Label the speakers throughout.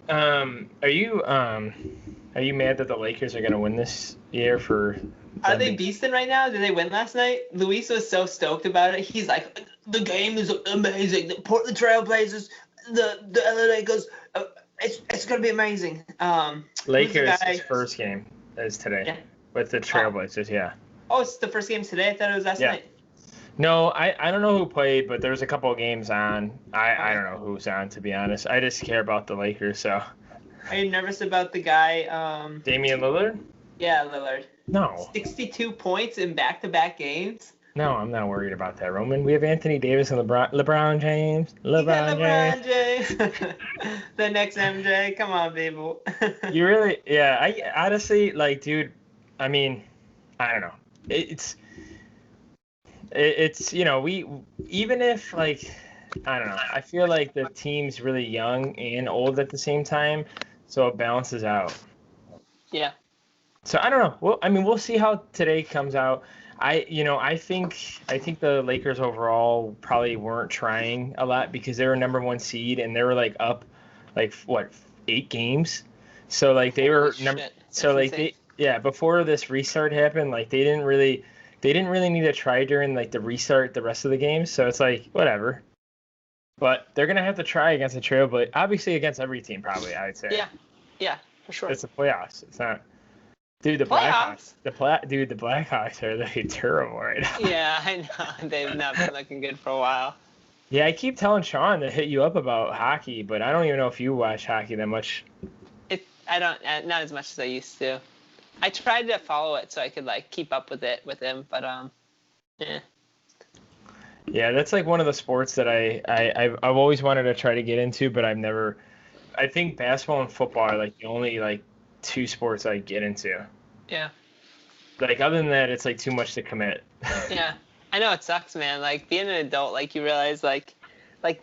Speaker 1: Are you mad that the Lakers are gonna win this year for
Speaker 2: Are
Speaker 1: them
Speaker 2: they beasting right now? Did they win last night? Luis was so stoked about it. He's like, the game is amazing. The Portland Trailblazers, the LA Lakers, it's gonna be amazing. Who's the
Speaker 1: Lakers'
Speaker 2: guy?
Speaker 1: first game is today
Speaker 2: Yeah.
Speaker 1: with the
Speaker 2: Oh,
Speaker 1: Trailblazers? Yeah.
Speaker 2: it's the first game today. I thought it was last
Speaker 1: Yeah.
Speaker 2: night.
Speaker 1: No, I don't know who played, but there's a couple of games on. I
Speaker 2: Okay.
Speaker 1: don't know who's on, to be honest. I just care about the Lakers. So
Speaker 2: Are you nervous about the guy?
Speaker 1: Damian Lillard?
Speaker 2: Yeah, Lillard.
Speaker 1: No,
Speaker 2: 62 points in back-to-back games.
Speaker 1: no, I'm not worried about that, Roman. We have Anthony Davis and LeBron James.
Speaker 2: You got
Speaker 1: LeBron James.
Speaker 2: LeBron James. The next MJ. Come on, people.
Speaker 1: You really? Yeah. I honestly like, dude. I mean, I don't know. It's we even if like I don't know. I feel like the team's really young and old at the same time, so it balances out.
Speaker 2: Yeah.
Speaker 1: So I don't know. Well, I mean, we'll see how today comes out. I think the Lakers overall probably weren't trying a lot because they were number one seed and they were like up, like what 8 games. So like they were number. So like before this restart happened, like they didn't really need to try during like the restart the rest of the games. So it's like whatever. But they're gonna have to try against the Trailblazers, obviously against every team probably. I'd say.
Speaker 2: Yeah, for sure.
Speaker 1: It's the playoffs. It's not. Dude, the
Speaker 2: playoffs.
Speaker 1: Blackhawks. The Blackhawks are like terrible right now.
Speaker 2: Yeah, I know. They've not been looking good for a while.
Speaker 1: Yeah, I keep telling Sean to hit you up about hockey, but I don't even know if you watch hockey that much.
Speaker 2: I don't, not as much as I used to. I tried to follow it so I could like keep up with it with him, but yeah.
Speaker 1: Yeah, that's like one of the sports that I've always wanted to try to get into, but I've never. I think basketball and football are like the only like 2 sports I get into.
Speaker 2: Yeah.
Speaker 1: Like other than that, it's like too much to commit.
Speaker 2: Yeah, I know it sucks, man. Like being an adult, like you realize, like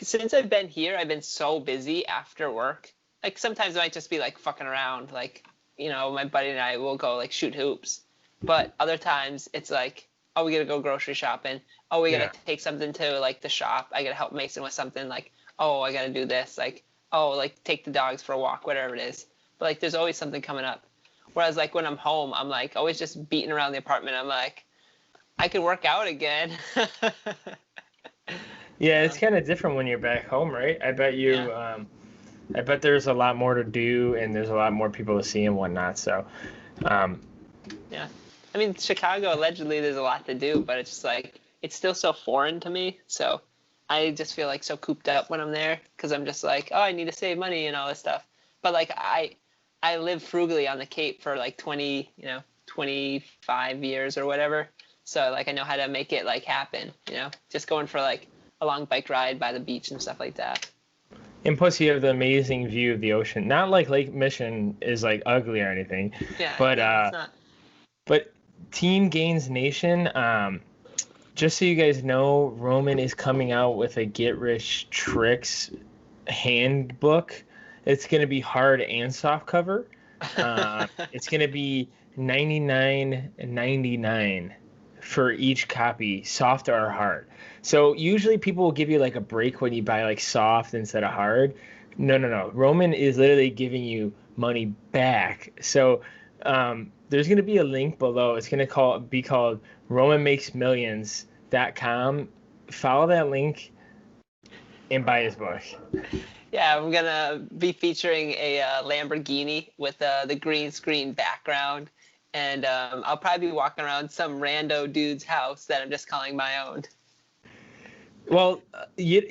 Speaker 2: since I've been here, I've been so busy after work. Like sometimes I might just be like fucking around, like my buddy and I will go like shoot hoops, but other times it's like, oh, we gotta go grocery shopping. Oh, we gotta take something to like the shop. I gotta help Mason with something. Like, oh, I gotta do this. Like, oh, like take the dogs for a walk, whatever it is. But like, there's always something coming up. Whereas like when I'm home, I'm like always just beating around the apartment. I'm like, I could work out again.
Speaker 1: Yeah, it's kind of different when you're back home, right? I bet you. Yeah. I bet there's a lot more to do, and there's a lot more people to see and whatnot. So.
Speaker 2: Yeah, I mean Chicago. Allegedly, there's a lot to do, but it's just like it's still so foreign to me. So I just feel like so cooped up when I'm there because I'm just like, oh, I need to save money and all this stuff. But like I live frugally on the Cape for like 25 years or whatever. So like I know how to make it like happen, just going for like a long bike ride by the beach and stuff like that.
Speaker 1: And plus you have the amazing view of the ocean. Not like Lake Michigan is like ugly or anything.
Speaker 2: Yeah.
Speaker 1: But
Speaker 2: it's not.
Speaker 1: But Team Gainz Nation, just so you guys know, Roman is coming out with a Get Rich Tricks handbook. It's going to be hard and soft cover. It's going to be $99.99 for each copy, soft or hard. So usually people will give you like a break when you buy like soft instead of hard. No. Roman is literally giving you money back. So there's going to be a link below. It's going to be called RomanMakesMillions.com. Follow that link and buy his book.
Speaker 2: Yeah, I'm going to be featuring a Lamborghini with the green screen background. And I'll probably be walking around some rando dude's house that I'm just calling my own.
Speaker 1: Well, I'm going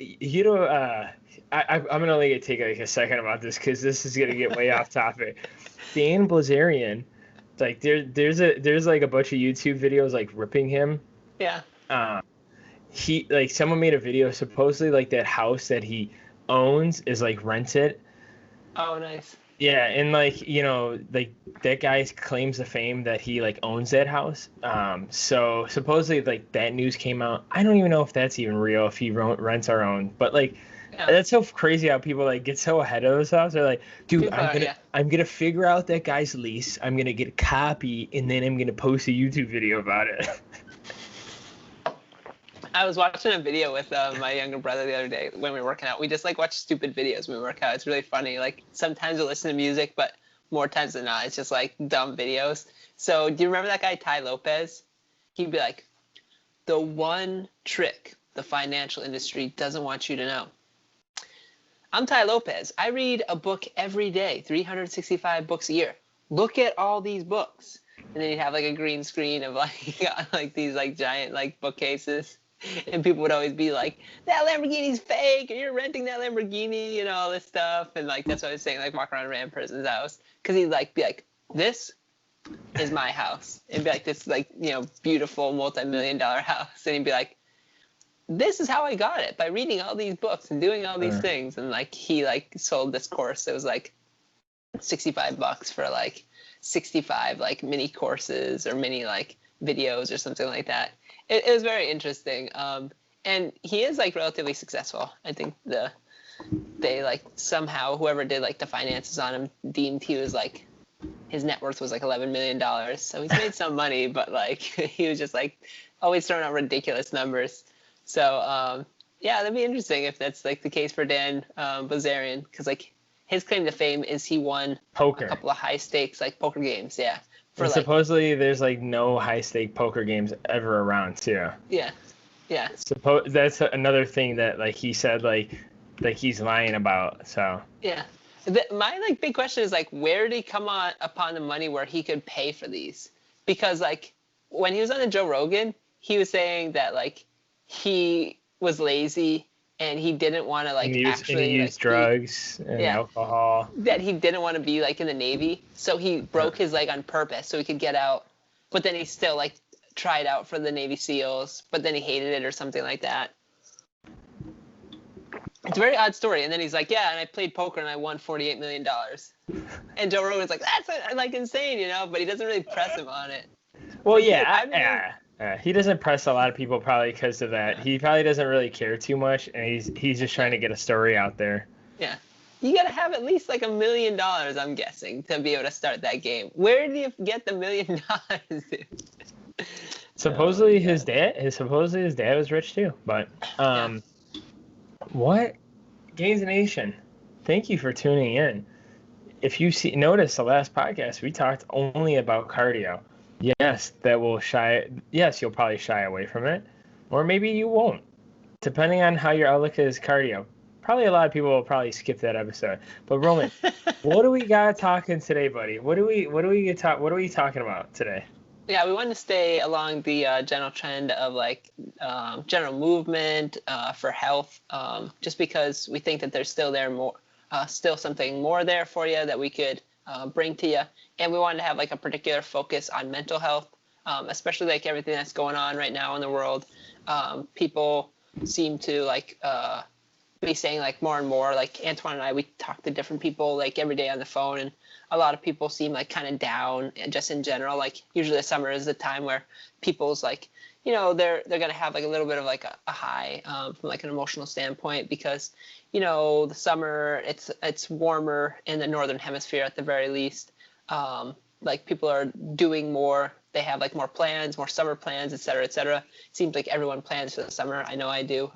Speaker 1: to only take like a second about this because this is going to get way off topic. Dan Blazarian, like there's like a bunch of YouTube videos like ripping him.
Speaker 2: Yeah.
Speaker 1: He like someone made a video supposedly like that house that he owns is like rented.
Speaker 2: Oh, nice.
Speaker 1: Yeah, and like like that guy claims the fame that he like owns that house. So supposedly like that news came out. I don't even know if that's even real if he rents our own, but like that's so crazy how people like get so ahead of themselves. They're like, dude, I'm gonna figure out that guy's lease. I'm gonna get a copy, and then I'm gonna post a YouTube video about it.
Speaker 2: I was watching a video with my younger brother the other day when we were working out. We just like watch stupid videos when we work out. It's really funny. Like sometimes we'll listen to music, but more times than not, it's just like dumb videos. So do you remember that guy Ty Lopez? He'd be like, the one trick the financial industry doesn't want you to know. I'm Ty Lopez. I read a book every day, 365 books a year. Look at all these books. And then you'd have like a green screen of like these like giant like bookcases. And people would always be like, that Lamborghini's fake, or you're renting that Lamborghini, and all this stuff. And like that's what I was saying, like walk around a random person's house. Because he'd like be like, this is my house. It'd be like this like, you know, beautiful multi-million-dollar house. And he'd be like, this is how I got it, by reading all these books and doing all these things. And like he like sold this course. It was like $65 for like 65 like mini courses or mini like videos or something like that. It was very interesting. And he is like relatively successful. I think they like somehow whoever did like the finances on him deemed he was like his net worth was like $11 million. So he's made some money, but like he was just like always throwing out ridiculous numbers. So yeah, that'd be interesting if that's like the case for Dan Bilzerian, because like his claim to fame is he won
Speaker 1: poker,
Speaker 2: a couple of high stakes like poker games. Yeah.
Speaker 1: And like, supposedly there's like no high stake poker games ever around too.
Speaker 2: Yeah. Yeah.
Speaker 1: That's another thing that like he said like he's lying about. So
Speaker 2: yeah. My like big question is like, where did he come upon the money where he could pay for these? Because like when he was on the Joe Rogan, he was saying that like he was lazy and he didn't want to like actually
Speaker 1: use drugs and alcohol.
Speaker 2: That he didn't want to be like in the Navy, so he broke his leg on purpose so he could get out. But then he still like tried out for the Navy SEALs, but then he hated it or something like that. It's a very odd story. And then he's like, yeah, and I played poker and I won $48 million. And Joe Rogan's like, that's like insane, you know, but he doesn't really press him on it.
Speaker 1: Well, like, yeah, he doesn't press a lot of people probably because of that. He probably doesn't really care too much, and he's just trying to get a story out there.
Speaker 2: Yeah. You got to have at least like $1 million, I'm guessing, to be able to start that game. Where do you get the $1 million, dude?
Speaker 1: Supposedly his dad was rich too, but what? Gainz Nation, thank you for tuning in. If you notice the last podcast, we talked only about cardio. Yes, you'll probably shy away from it, or maybe you won't, depending on how your outlook is cardio. Probably a lot of people will probably skip that episode. But Roman, what do we got talking today, buddy? What are we talking about today?
Speaker 2: Yeah, we want to stay along the general trend of like general movement for health, just because we think that there's still something more there for you that we could bring to you. And we wanted to have like a particular focus on mental health, especially like everything that's going on right now in the world. People seem to like be saying like more and more, like Antoine and I, we talk to different people like every day on the phone, and a lot of people seem like kind of down and just in general. Like usually the summer is the time where people's like, you know, they're gonna have like a little bit of like a high from like an emotional standpoint, because you know the summer it's warmer in the northern hemisphere at the very least. Like people are doing more, they have like more plans, more summer plans, et cetera, et cetera. It seems like everyone plans for the summer. I know I do.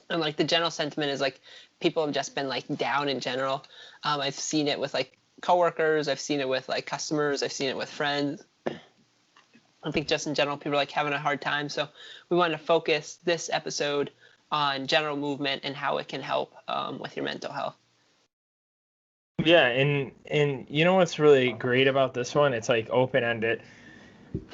Speaker 2: And like the general sentiment is like people have just been like down in general. I've seen it with like coworkers, I've seen it with like customers, I've seen it with friends. I think just in general, people are like having a hard time. So we wanted to focus this episode on general movement and how it can help with your mental health.
Speaker 1: Yeah, and you know what's really great about this one? It's like open-ended,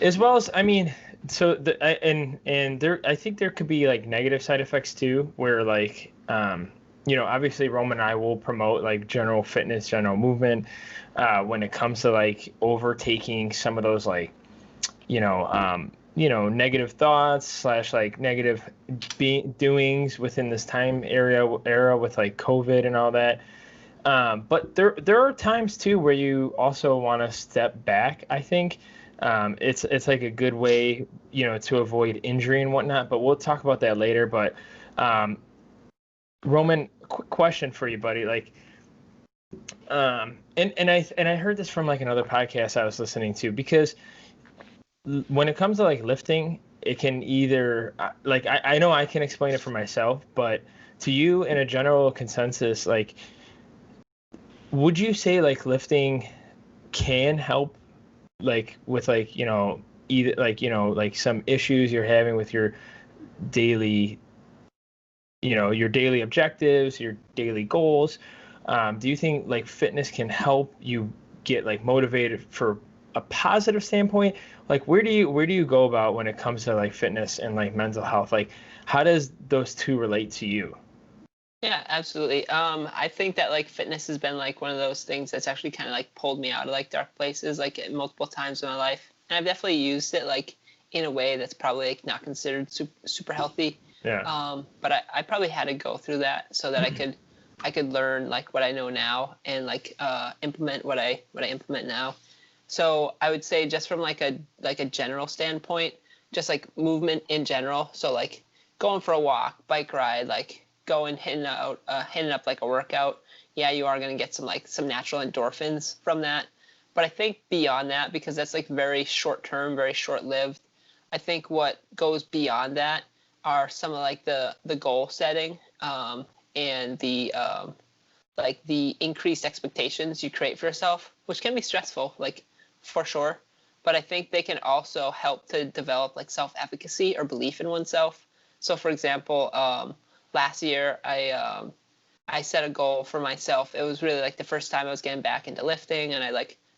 Speaker 1: as well as, I mean, so I think there could be like negative side effects too, where like you know, obviously Roman and I will promote like general fitness, general movement when it comes to like overtaking some of those like negative thoughts / like negative doings within this time era with like COVID and all that. But there are times too where you also want to step back. I think it's like a good way, you know, to avoid injury and whatnot. But we'll talk about that later. But Roman, quick question for you, buddy. Like, and I heard this from like another podcast I was listening to, because when it comes to like lifting, it can either like I know I can explain it for myself, but to you in a general consensus, like would you say like lifting can help like with like, either like, like some issues you're having with your daily, your daily objectives, your daily goals? Do you think like fitness can help you get like motivated for a positive standpoint? Like where do you go about when it comes to like fitness and like mental health? Like how does those two relate to you?
Speaker 2: Yeah, absolutely. I think that like fitness has been like one of those things that's actually kind of like pulled me out of like dark places like at multiple times in my life, and I've definitely used it like in a way that's probably like not considered super healthy.
Speaker 1: Yeah.
Speaker 2: But I probably had to go through that so that I could learn like what I know now and like implement what I implement now. So I would say just from like a general standpoint, just like movement in general. So like going for a walk, bike ride, like going hitting up like a workout. Yeah, you are gonna get some natural endorphins from that. But I think beyond that, because that's like very short term, very short lived, I think what goes beyond that are some of like the goal setting and the like the increased expectations you create for yourself, which can be stressful, like for sure. But I think they can also help to develop like self-efficacy or belief in oneself. So, for example, last year I set a goal for myself. It was really like the first time I was getting back into lifting, and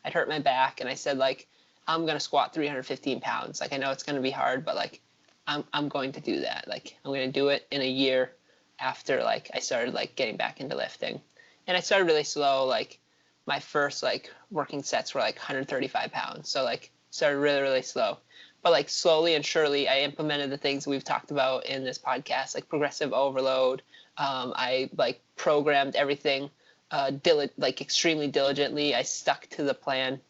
Speaker 2: I'd hurt my back, and I said like I'm gonna squat 315 pounds. Like I know it's gonna be hard, but like I'm going to do that. Like I'm gonna do it in a year after like I started like getting back into lifting. And I started really slow. Like my first like working sets were like 135 pounds. So like started really, really slow. But like slowly and surely I implemented the things we've talked about in this podcast, like progressive overload. I like programmed everything like extremely diligently. I stuck to the plan.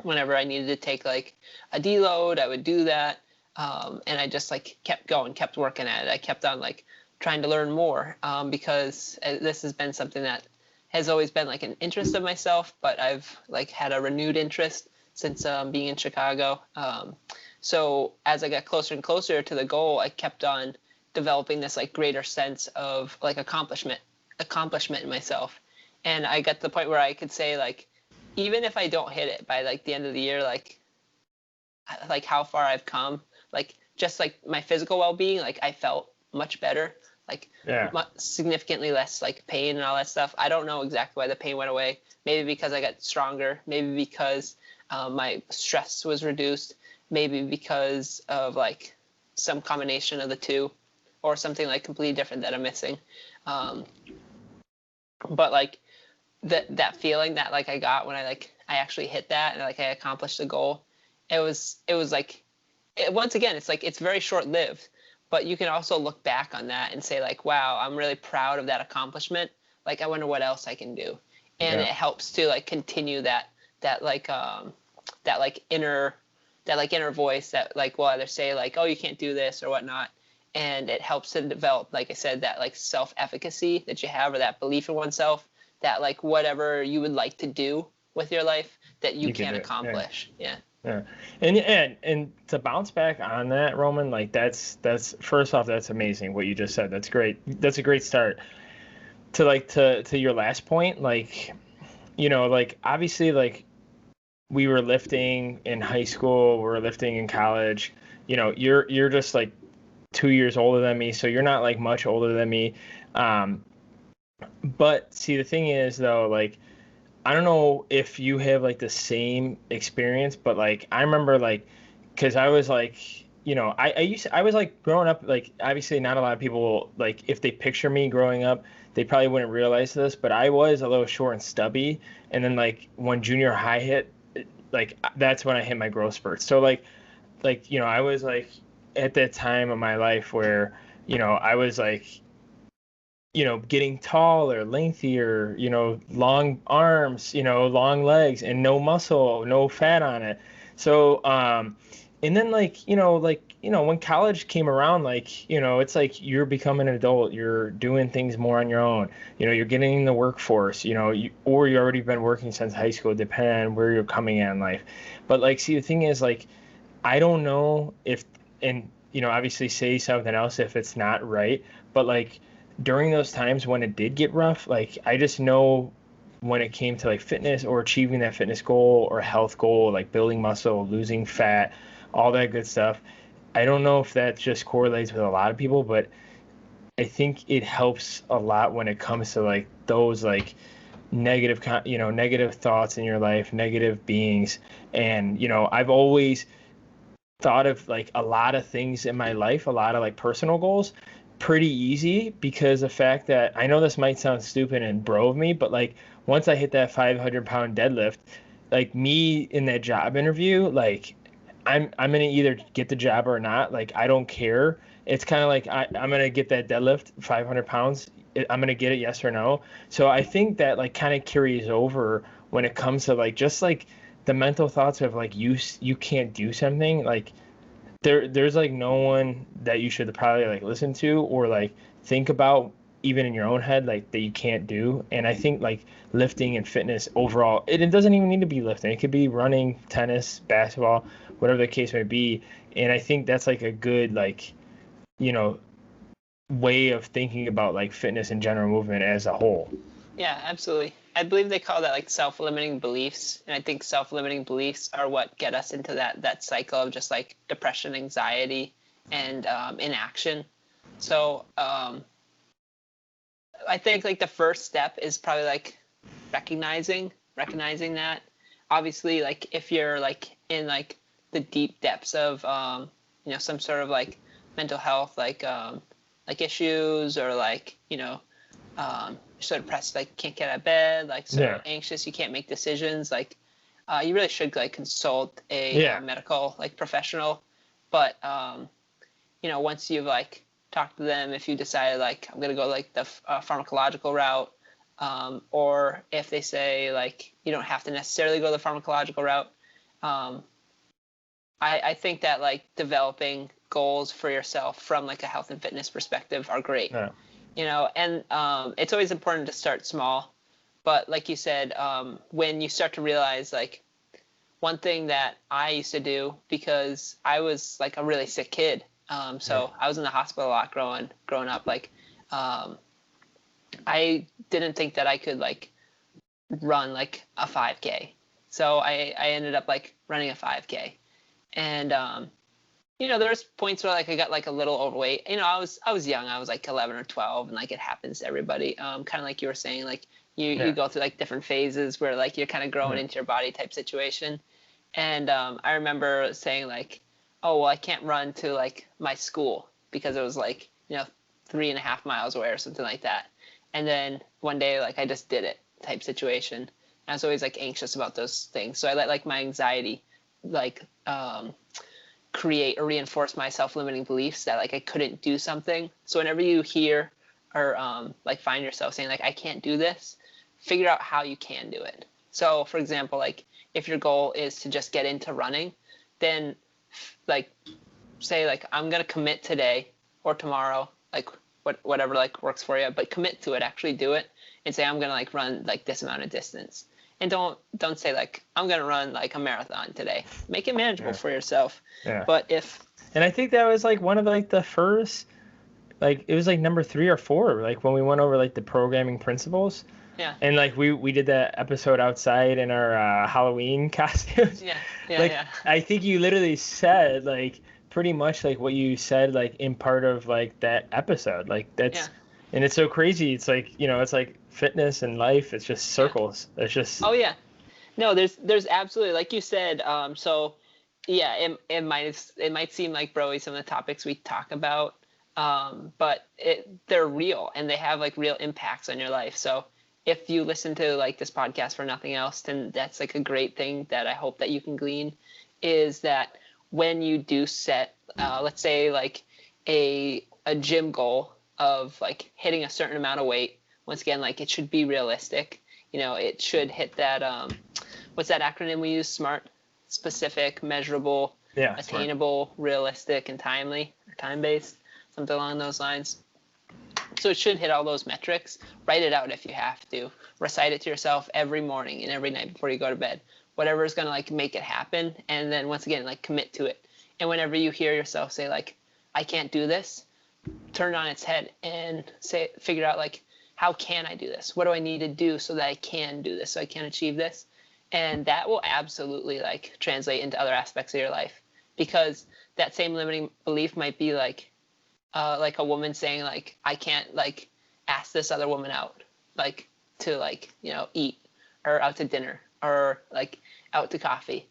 Speaker 2: Whenever I needed to take like a deload, I would do that. And I just like kept going, kept working at it. I kept on like trying to learn more because this has been something that has always been like an interest of myself, but I've like had a renewed interest since being in Chicago. So as I got closer and closer to the goal, I kept on developing this like greater sense of like accomplishment in myself. And I got to the point where I could say like, even if I don't hit it by like the end of the year, like how far I've come, like just like my physical well-being, like I felt much better, like
Speaker 1: Yeah.
Speaker 2: significantly less like pain and all that stuff. I don't know exactly why the pain went away. Maybe because I got stronger. Maybe because my stress was reduced. Maybe because of like some combination of the two, or something like completely different that I'm missing. But like that feeling that like I got when I actually hit that and like I accomplished the goal, it was like once again, it's like it's very short lived, but you can also look back on that and say like, wow, I'm really proud of that accomplishment. Like I wonder what else I can do, and
Speaker 1: Yeah.
Speaker 2: it helps to like continue that inner voice that like will either say like, oh, you can't do this or whatnot, and it helps to develop, like I said, that like self-efficacy that you have, or that belief in oneself, that like whatever you would like to do with your life, that you
Speaker 1: You can
Speaker 2: can
Speaker 1: do it. Yeah.
Speaker 2: accomplish. Yeah.
Speaker 1: Yeah. And to bounce back on that, Roman, like that's first off, that's amazing what you just said. That's great. That's a great start. To your last point, like, like obviously like we were lifting in high school, we were lifting in college. You're just like 2 years older than me, so you're not like much older than me. But see, the thing is though, like I don't know if you have like the same experience, but like I remember like, because I was like, I was like growing up, like obviously not a lot of people like if they picture me growing up, they probably wouldn't realize this, but I was a little short and stubby, and then like when junior high hit, like that's when I hit my growth spurt. So I was like at that time of my life where I was like getting taller, lengthier, long arms, long legs, and no muscle, no fat on it. So, and then when college came around, it's like you're becoming an adult, you're doing things more on your own, you're getting in the workforce, or you already been working since high school, depending on where you're coming at in life. But like, see, the thing is like, I don't know if and, obviously say something else if it's not right. But like during those times when it did get rough, like I just know when it came to like fitness or achieving that fitness goal or health goal, like building muscle, losing fat, all that good stuff. I don't know if that just correlates with a lot of people, but I think it helps a lot when it comes to like those like negative thoughts in your life, negative beings. And, I've always thought of like a lot of things in my life, a lot of like personal goals, pretty easy because the fact that I know this might sound stupid and bro of me, but like once I hit that 500-pound deadlift, like me in that job interview, like I'm gonna either get the job or not. Like I don't care. It's kind of like I'm gonna get that deadlift 500 pounds. I'm gonna get it, yes or no. So I think that like kind of carries over when it comes to like just like the mental thoughts of like you can't do something. Like there's like no one that you should probably like listen to or like think about even in your own head like that you can't do. And I think like lifting and fitness overall, it doesn't even need to be lifting. It could be running, tennis, basketball, whatever the case may be. And I think that's like a good like way of thinking about like fitness and general movement as a whole.
Speaker 2: Yeah, absolutely. I believe they call that like self-limiting beliefs, and I think self-limiting beliefs are what get us into that cycle of just like depression, anxiety, and inaction. So I think like the first step is probably like recognizing that. Obviously, like if you're like in like the deep depths of some sort of like mental health like issues, or like you're so depressed like can't get out of bed, like so anxious you can't make decisions, like you really should like consult a medical like professional. But once you've like talked to them, if you decide like I'm gonna go like the pharmacological route, or if they say like you don't have to necessarily go the pharmacological route, I think that like developing goals for yourself from like a health and fitness perspective are great. And it's always important to start small. But like you said, when you start to realize like one thing that I used to do, because I was like a really sick kid, so I was in the hospital a lot growing up, like I didn't think that I could like run like a 5K. So I ended up like running a 5K. And there's points where like I got like a little overweight. I was young. I was like 11 or 12, and like it happens to everybody. Kind of like you were saying, like you go through like different phases where like you're kind of growing into your body type situation. And I remember saying like, oh well, I can't run to like my school because it was like 3.5 miles away or something like that. And then one day like I just did it type situation. And I was always like anxious about those things. So I let like my anxiety like create or reinforce my self-limiting beliefs that like I couldn't do something. So whenever you hear or like find yourself saying like I can't do this, figure out how you can do it. So for example, like if your goal is to just get into running, then like say like I'm gonna commit today or tomorrow, like whatever like works for you, but commit to it, actually do it, and say I'm gonna like run like this amount of distance. And don't say like I'm gonna run like a marathon today. Make it manageable for yourself. But
Speaker 1: and I think that was like one of like the first, like it was like number 3 or 4, like when we went over like the programming principles. And like we did that episode outside in our Halloween costumes. I think you literally said like pretty much like what you said like in part of like that episode. Like that's and it's so crazy. It's like it's like fitness and life. It's just circles. It's just
Speaker 2: no, there's absolutely, like you said, so it might seem like broy some of the topics we talk about, but they're real and they have like real impacts on your life. So if you listen to like this podcast for nothing else, then that's like a great thing that I hope that you can glean, is that when you do set let's say like a gym goal of like hitting a certain amount of weight, once again, like it should be realistic. It should hit that what's that acronym we use? SMART: specific, measurable, attainable, smart, realistic, and timely, or time-based, something along those lines. So it should hit all those metrics. Write it out if you have to. Recite it to yourself every morning and every night before you go to bed. Whatever is gonna like make it happen, and then once again like commit to it. And whenever you hear yourself say like, I can't do this, turn it on its head and figure out like, how can I do this? What do I need to do so that I can do this, so I can achieve this? And that will absolutely like translate into other aspects of your life, because that same limiting belief might be like a woman saying like, I can't like ask this other woman out, like to like, you know, eat or out to dinner or like out to coffee.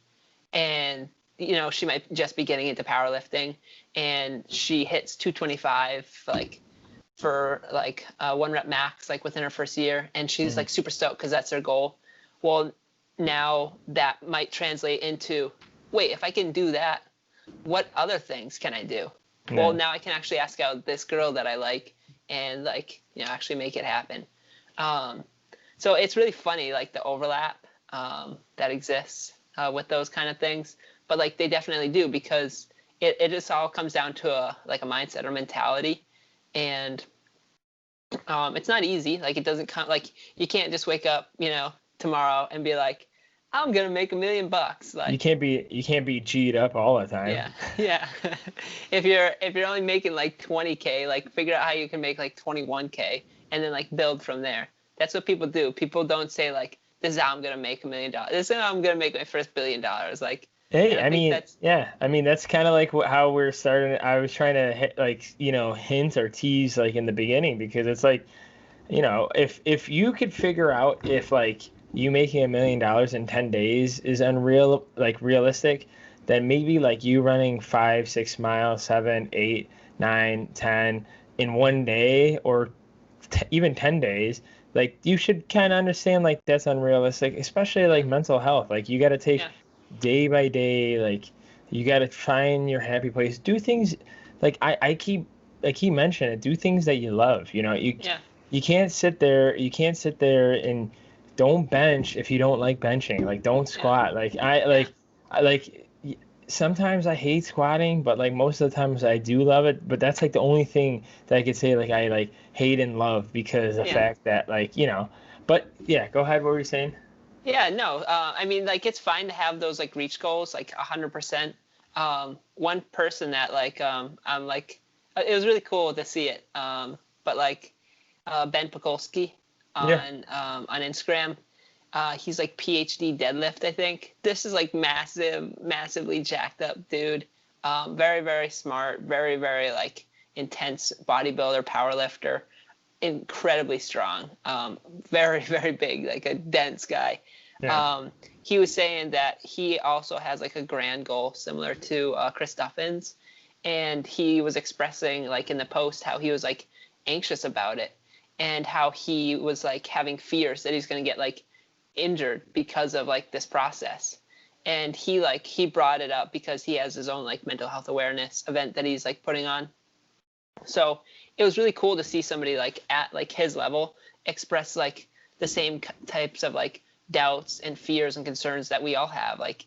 Speaker 2: And, you know, she might just be getting into powerlifting and she hits 225 like for like 1 rep max like within her first year, and she's like super stoked because that's her goal. Well, now that might translate into, wait, if I can do that, what other things can I do? Yeah. Well, now I can actually ask out this girl that I like and like, you know, actually make it happen. So it's really funny, like the overlap that exists with those kind of things, but like they definitely do, because it just all comes down to a mindset or mentality. And it's not easy. Like it doesn't come, like you can't just wake up, you know, tomorrow and be like, I'm gonna make $1 million. Like
Speaker 1: you can't be G'd up all the time.
Speaker 2: Yeah. if you're only making like 20K, like figure out how you can make like 21K and then like build from there. That's what people do. People don't say like, this is how I'm gonna make $1 million. This is how I'm gonna make my first $1 billion. Like,
Speaker 1: hey, I mean, that's kind of like how we're starting. I was trying to hint or tease like in the beginning, because it's like, you know, if you could figure out if like you making $1 million in 10 days is realistic, then maybe like you running 5-6 miles, 7, 8, 9, 10 in one day, or even 10 days, like you should kind of understand like that's unrealistic, especially like mental health. Like you got to take day by day, like you got to find your happy place, do things like I keep mentioning it, do things that you love, you know. You can't sit there and don't bench if you don't like benching. Like don't squat. Sometimes I hate squatting, but like most of the times I do love it. But that's like the only thing that I could say like I like hate and love, because of the fact that like, you know. But yeah, go ahead. What were you saying?
Speaker 2: Yeah, no. I mean, like it's fine to have those like reach goals, like 100%. One person that like I'm like, it was really cool to see it. But like Ben Pekulski on Instagram. He's like PhD deadlift, I think. This is like massively jacked up dude. Very, very smart, very, very like intense bodybuilder, powerlifter, incredibly strong, very, very big, like a dense guy. Yeah. He was saying that he also has like a grand goal similar to Chris Duffin's, and he was expressing like in the post how he was like anxious about it, and how he was like having fears that he's going to get like injured because of like this process. And he brought it up because he has his own like mental health awareness event that he's like putting on. So it was really cool to see somebody like at like his level express like the same types of like doubts and fears and concerns that we all have. Like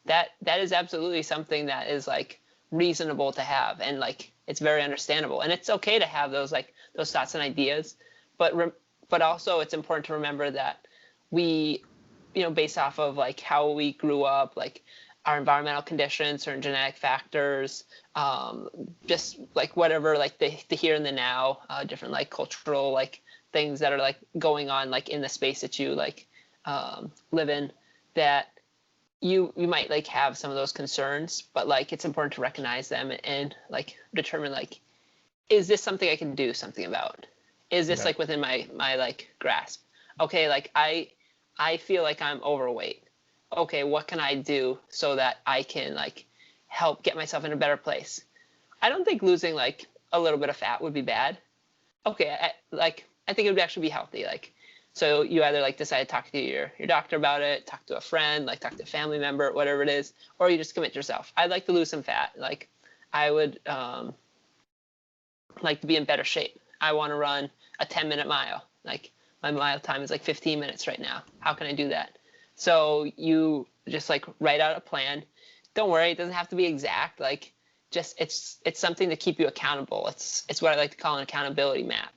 Speaker 2: that is absolutely something that is like reasonable to have, and like it's very understandable, and it's okay to have those like those thoughts and ideas. But also it's important to remember that we, you know, based off of like how we grew up, like our environmental conditions, certain genetic factors, just like whatever, like the here and the now, different like cultural like things that are like going on like in the space that you like live in, that you might like have some of those concerns, but like it's important to recognize them and like determine like, is this something I can do something about? Is this like within my like grasp? Okay, like I feel like I'm overweight. Okay, what can I do so that I can like help get myself in a better place? I don't think losing like a little bit of fat would be bad. Okay, I think it would actually be healthy. Like, so you either like decide to talk to your doctor about it, talk to a friend, like talk to a family member, whatever it is, or you just commit yourself. I'd like to lose some fat. Like I would like to be in better shape. I want to run a 10-minute mile. Like my mile time is like 15 minutes right now. How can I do that? So you just like write out a plan. Don't worry, it doesn't have to be exact. Like just it's something to keep you accountable. It's what I like to call an accountability map.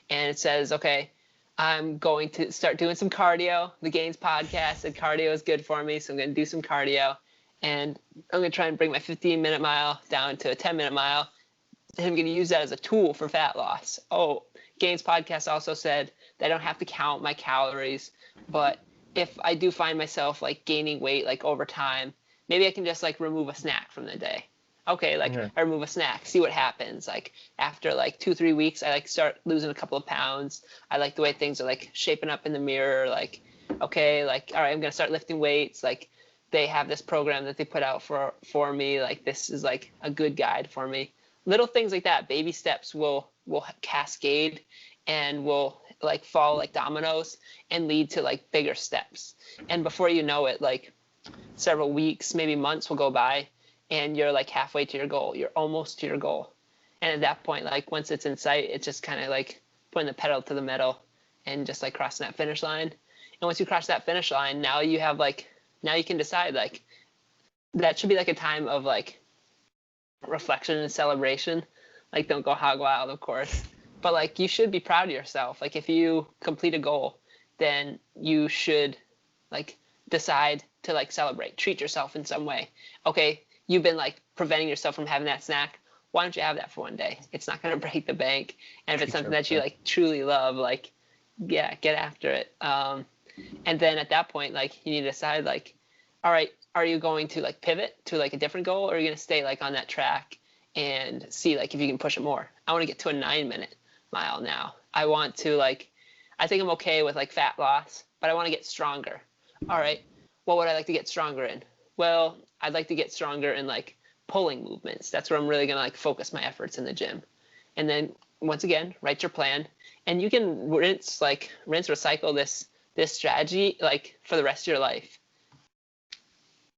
Speaker 2: And it says, okay, I'm going to start doing some cardio. The Gainz Podcast said cardio is good for me, so I'm going to do some cardio. and I'm going to try and bring my 15-minute mile down to a 10-minute mile. And I'm going to use that as a tool for fat loss. Oh, Gainz Podcast also said that I don't have to count my calories, but if I do find myself like gaining weight like over time, maybe I can just like remove a snack from the day. Okay, like I remove a snack, see what happens. Like after like 2-3 weeks, I like start losing a couple of pounds. I like the way things are like shaping up in the mirror. Like, okay, like all right, I'm gonna start lifting weights. Like they have this program that they put out for me. Like this is like a good guide for me. Little things like that, baby steps will cascade and will like fall like dominoes and lead to like bigger steps. And before you know it, like several weeks, maybe months will go by, and you're like halfway to your goal. You're almost to your goal. And at that point, like once it's in sight, it's just kind of like putting the pedal to the metal and just like crossing that finish line. And once you cross that finish line, now you can decide like that should be like a time of like reflection and celebration. Like don't go hog wild, of course, but like you should be proud of yourself. Like if you complete a goal, then you should like decide to like celebrate, treat yourself in some way. Okay, you've been like preventing yourself from having that snack. Why don't you have that for one day? It's not going to break the bank. And if it's something that you like truly love, like, yeah, get after it. And then at that point, like you need to decide like, all right, are you going to like pivot to like a different goal, or are you going to stay like on that track and see like if you can push it more? I want to get to a 9-minute mile now. I think I'm okay with like fat loss, but I want to get stronger. All right, what would I like to get stronger in? Well, I'd like to get stronger in like pulling movements. That's where I'm really going to like focus my efforts in the gym. And then once again, write your plan, and you can rinse, recycle this strategy like for the rest of your life.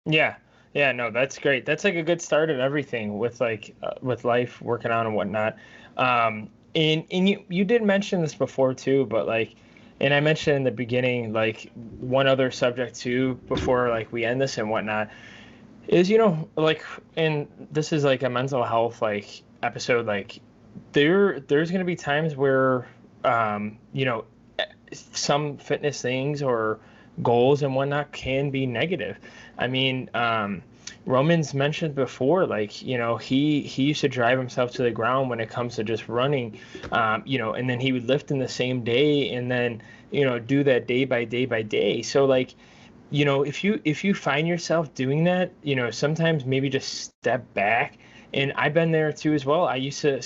Speaker 1: Yeah, no, that's great. That's like a good start at everything with like with life, working on and whatnot. And you did mention this before too, but like, and I mentioned in the beginning, like one other subject too, before like we end this and whatnot, is, like, and this is like a mental health like episode, like there's going to be times where, some fitness things or goals and whatnot can be negative. I mean, Roman's mentioned before, like, he used to drive himself to the ground when it comes to just running, and then he would lift in the same day and then, do that day by day by day. So like, if you find yourself doing that, sometimes maybe just step back. And I've been there too as well. I used to,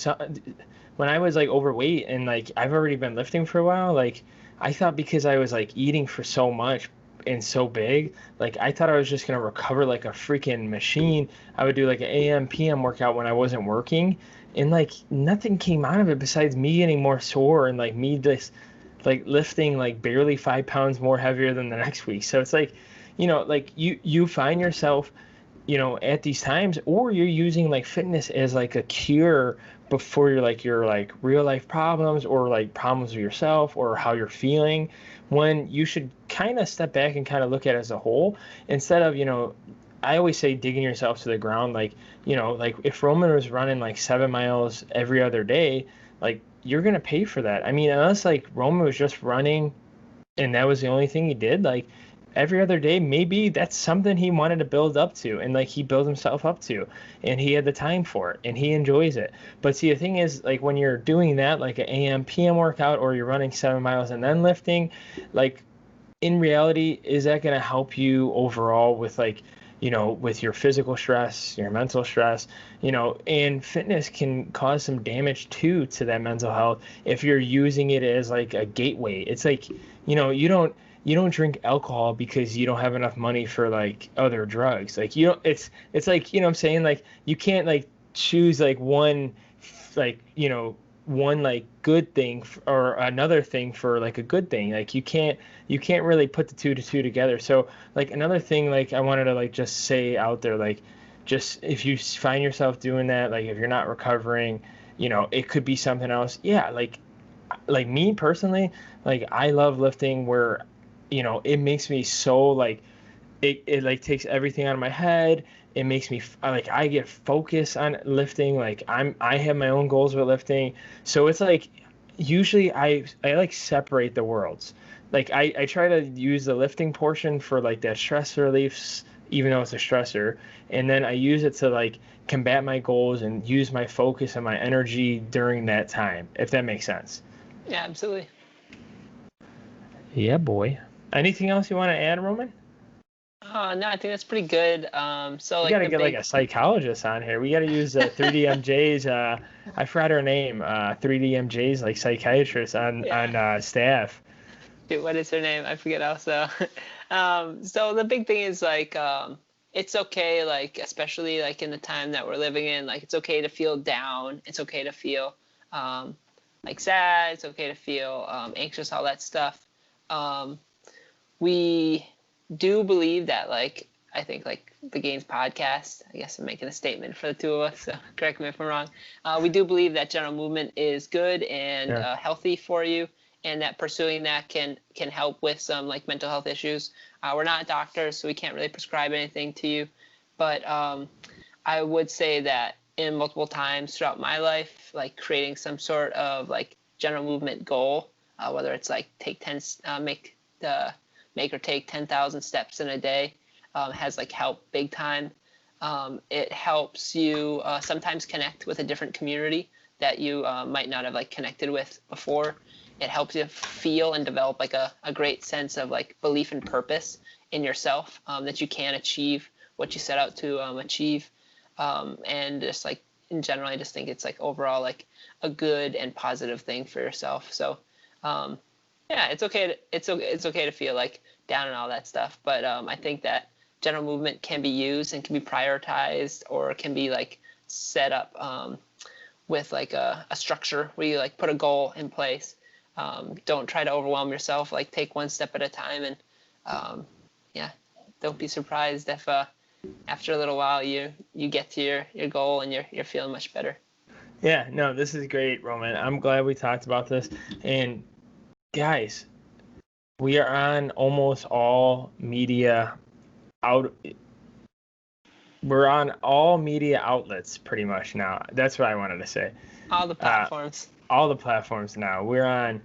Speaker 1: when I was like overweight and like I've already been lifting for a while, like I thought because I was like eating for so much and so big, like I thought I was just gonna recover like a freaking machine. I would do like an AM PM workout when I wasn't working, and like nothing came out of it besides me getting more sore and like me just like lifting like barely 5 pounds more heavier than the next week. So it's like, like you find yourself, at these times, or you're using like fitness as like a cure before your real life problems or like problems with yourself or how you're feeling, when you should kind of step back and kind of look at it as a whole instead of, I always say digging yourself to the ground. Like, like if Roman was running like 7 miles every other day, like you're going to pay for that. I mean, unless like Roman was just running and that was the only thing he did, like every other day, maybe that's something he wanted to build up to, and like he built himself up to, and he had the time for it and he enjoys it. But see, the thing is, like when you're doing that, like an AM PM workout, or you're running 7 miles and then lifting, like in reality, is that going to help you overall with like, with your physical stress, your mental stress, and fitness can cause some damage too to that mental health if you're using it as like a gateway. It's like, you don't drink alcohol because you don't have enough money for like other drugs. Like it's like, what I'm saying, like you can't like choose like one like good thing or another thing for like a good thing. Like you can't really put the two together. So like another thing, like I wanted to like just say out there, like just if you find yourself doing that, like if you're not recovering, it could be something else. Yeah, like me personally, like I love lifting where it makes me so like it like takes everything out of my head. It makes me like I get focused on lifting. Like I have my own goals with lifting. So it's like usually I like separate the worlds. Like I try to use the lifting portion for like that stress relief even though it's a stressor. And then I use it to like combat my goals and use my focus and my energy during that time, if that makes sense.
Speaker 2: Yeah, absolutely.
Speaker 1: Yeah, boy. Anything else you want to add, Roman?
Speaker 2: No, I think that's pretty good. So
Speaker 1: We
Speaker 2: like
Speaker 1: gotta
Speaker 2: the
Speaker 1: get like
Speaker 2: big,
Speaker 1: a psychologist on here. We gotta use 3DMJ's. I forgot her name. 3DMJ's like psychiatrist on staff.
Speaker 2: dude, what is her name? I forget also. So the big thing is like, it's okay, like especially like in the time that we're living in, like it's okay to feel down. It's okay to feel like sad. It's okay to feel anxious, all that stuff. We do believe that like I think like the Gainz Podcast, I guess I'm making a statement for the two of us, so correct me if I'm wrong. We do believe that general movement is good and healthy for you, and that pursuing that can help with some like mental health issues. We're not doctors, so we can't really prescribe anything to you, but I would say that in multiple times throughout my life, like creating some sort of like general movement goal, whether it's like make or take 10,000 steps in a day, has like helped big time. It helps you sometimes connect with a different community that you might not have like connected with before. It helps you feel and develop like a great sense of like belief and purpose in yourself, that you can achieve what you set out to achieve. And just like in general, I just think it's like overall like a good and positive thing for yourself. So yeah, it's okay to feel like down and all that stuff, but I think that general movement can be used and can be prioritized, or can be like set up with like a structure where you like put a goal in place. Don't try to overwhelm yourself. Like take one step at a time, and yeah, don't be surprised if after a little while you get to your goal and you're feeling much better.
Speaker 1: Yeah, no, this is great, Roman. I'm glad we talked about this. And guys, we are on almost all media we're on all media outlets pretty much now. That's what I wanted to say.
Speaker 2: All the platforms.
Speaker 1: All the platforms now. We're on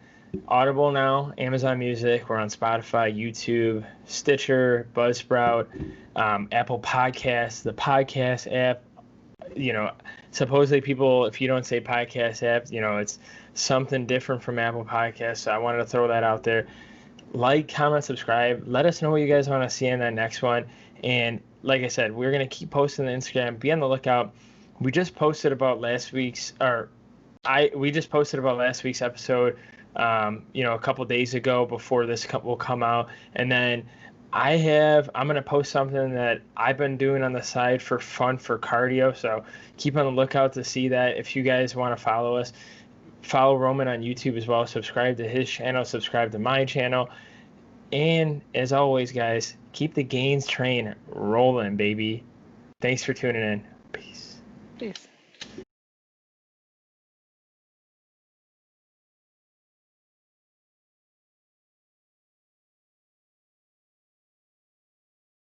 Speaker 1: Audible now, Amazon Music. We're on Spotify, YouTube, Stitcher, Buzzsprout, Apple Podcasts, the podcast app. You know, supposedly people, if you don't say podcast app, you know, it's something different from Apple Podcasts. So I wanted to throw that out there. Like, comment, subscribe. Let us know what you guys want to see in that next one. And like I said, we're going to keep posting on Instagram. Be on the lookout. We just posted about last week's episode, you know, a couple days ago before this will come out. And then I'm going to post something that I've been doing on the side for fun, for cardio. So keep on the lookout to see that. If you guys want to follow us, follow Roman on YouTube as well. Subscribe to his channel. Subscribe to my channel. And as always, guys, keep the Gainz train rolling, baby. Thanks for tuning in. Peace.
Speaker 2: Peace.